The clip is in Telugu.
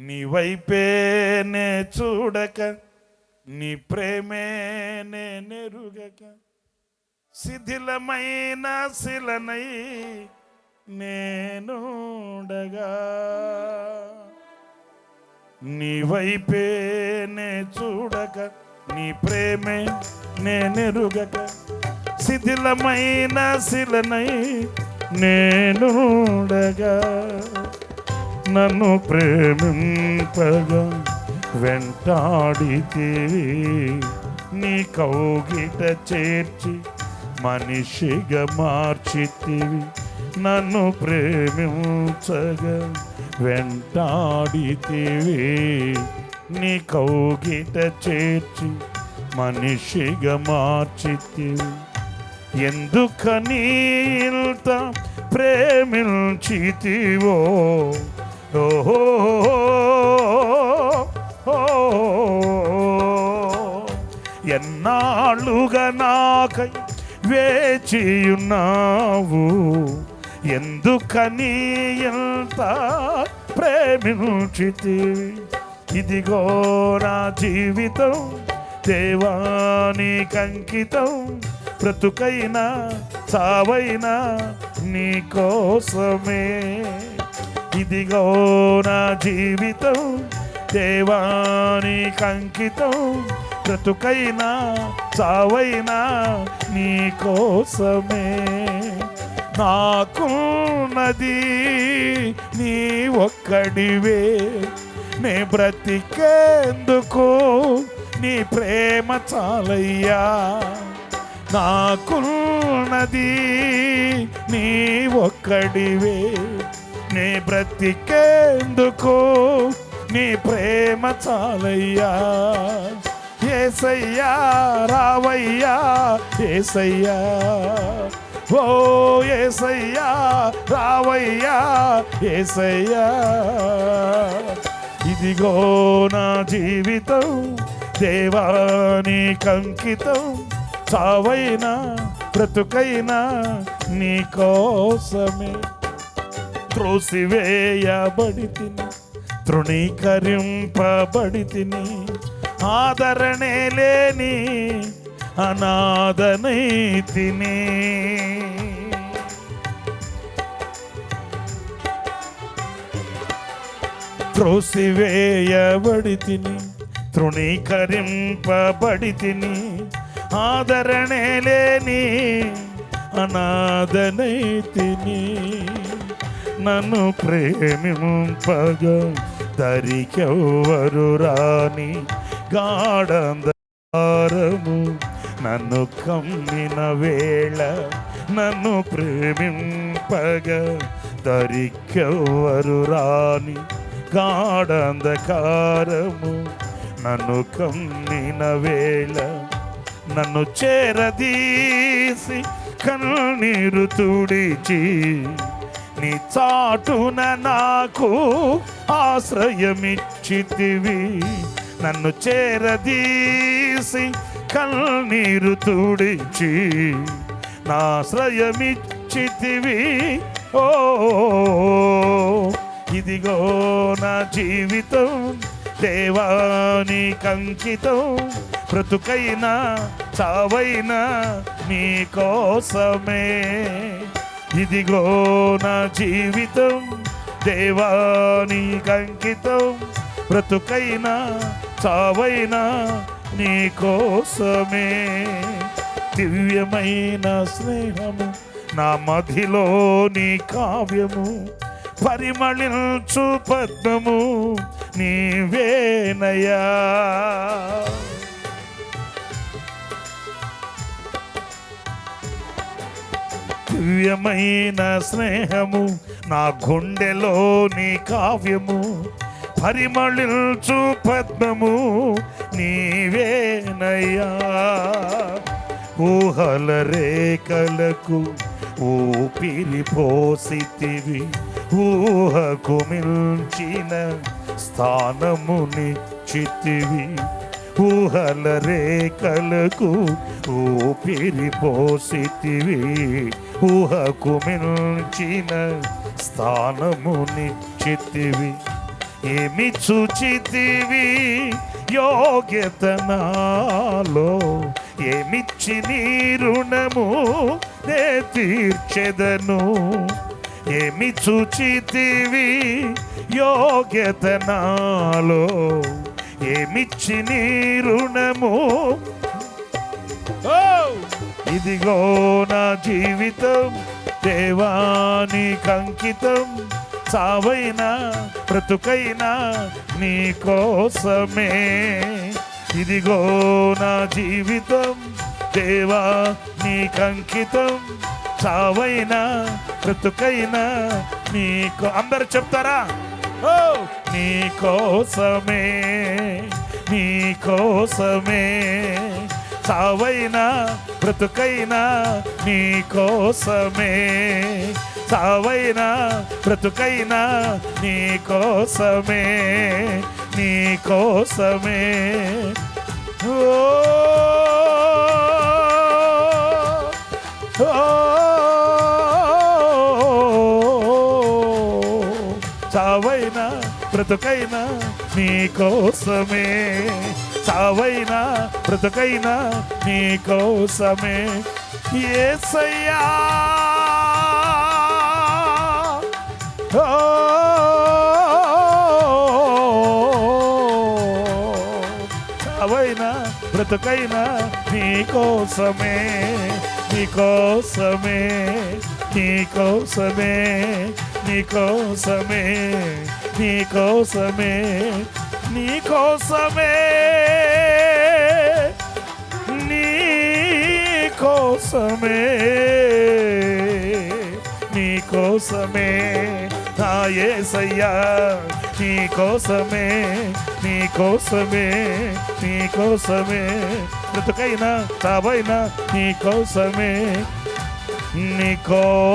నీ వైపేనే చూడక, నీ ప్రేమే నెరుగక, శిథిలమైన శిలనై నేనుండగా. నీ వైపేనే చూడక, నీ ప్రేమే నెరుగక, శిథిలమైన శిలనై నేనుండగా. నన్ను ప్రేమింపగా వెంటాడితివి, నీ కౌగిట చేర్చి మనిషిగా మార్చితివి. నన్ను ప్రేమించగా వెంటాడితివి, నీ కౌగిట చేర్చి మనిషిగా మార్చితివి. ఎందుకని ఇంత ప్రేమించితివో, ఓహో ఎన్నాళ్ళుగా నాకై వేచియున్నావు. ఎందుకని ఎంత ప్రేమించితివి. ఇదిగో నా జీవితం దేవానికంకితం, బ్రతుకైనా చావైనా నీ కోసమే. ఇదిగో నా జీవితం దేవానికంకితం, బ్రతుకైనా చావైనా నీ కోసమే. నాకున్నది నీ ఒక్కడివే, నే బ్రతికేందుకు నీ ప్రేమ చాలయ్యా. నాకున్నది నీ ఒక్కడివే, నే బ్రతికేందుకు నీ ప్రేమ చాలయ్యా. యేసయ్యా రావయ్యా, యేసయ్యా ఓ యేసయ్యా రావయ్యా, యేసయ్యా. ఇదిగో నా జీవితం దేవానికంకితం, చావైనా బ్రతుకైనా నీ కోసమే. త్రోసివేయబడితిని, తృణీకరింపబడితిని, ఆదరణే లేని అనాథనైతిని. త్రోసివేయబడితిని, తృణీకరింపబడితిని, ఆదరణే లేని అనాథనైతిని. నన్ను ప్రేమింపగా దరికెవ్వరు రాని గాఢంధకారము నన్ను కమ్మిన వేళ, నన్ను ప్రేమింపగా దరికెవ్వరు రాని గాఢంధకారము నన్ను కమ్మిన వేళ, నన్ను చేరదీసి కన్నీరు తుడిచి నీ చాటున నాకు ఆశ్రయమిచ్చితివి. నన్ను చేరదీసి కన్నీరు తుడిచి నా ఆశ్రయమిచ్చితివి. ఓ ఇదిగో నా జీవితం దేవానికంకితం, బ్రతుకైనా చావైనా నీ కోసమే. ఇదిగో నా జీవితం దేవానికంకితం, బ్రతుకైనా చావైనా నీ కోసమే. దివ్యమైన స్నేహము నా మదిలో నీ కావ్యము, పరిమళించు పద్మము నీవేనయ్యా. దివ్యమైన స్నేహము నా గుండెలోని కావ్యము, పరిమళించు పద్మము నీవేనయ్యా. ఊహల రేఖలకు ఊపిరి పోసితివి, ఊహకు మించిన స్థానమునిచ్చితివి. ఊహల రేఖలకు ఊపిరి పోసితివి, ఊహకు మించిన స్థానమునిచ్చితివి. ఏమి చూచితివి యోగ్యత నాలో, ఏమిచ్చి నీ రుణము నే తీర్చెదను. ఏమి చూచితివి యోగ్యత నాలో, ఏమిచ్చి నీ రుణము. ఇదిగో నా జీవితం దేవానికి అంకితం, సావైనా బ్రతుకైనా నీ కోసమే. ఇదిగో నా జీవితం దేవా నీకు అంకితం, సావైనా బ్రతుకైనా నీకు. అందరు చెప్తారా? ఓ నీ కోసమే, నీ కోసమే, సావైనా బ్రతుకైనా నీ కోసమే, సావైనా బ్రతుకైనా నీ కోసమే, నీ కోసమే. ఓ సావైనా బ్రతుకైనా నీ కోసమే, సావైనా బ్రతుకైనా నీ కోసమే. యేసయ్యా సావైనా బ్రతుకైనా నీ కోసమే, నీ కోసమే, నీ కోసమే, నీ కోసమే, నీ కోసమే, నీ కోసమే, నీ కోసమే, నీ కోసమే నా యేసయ్యా, నీ కోసమే, నీ కోసమే, నీ కోసమే, బ్రతుకైనా సావైనా నీ కోసమే, నీ కోసమే.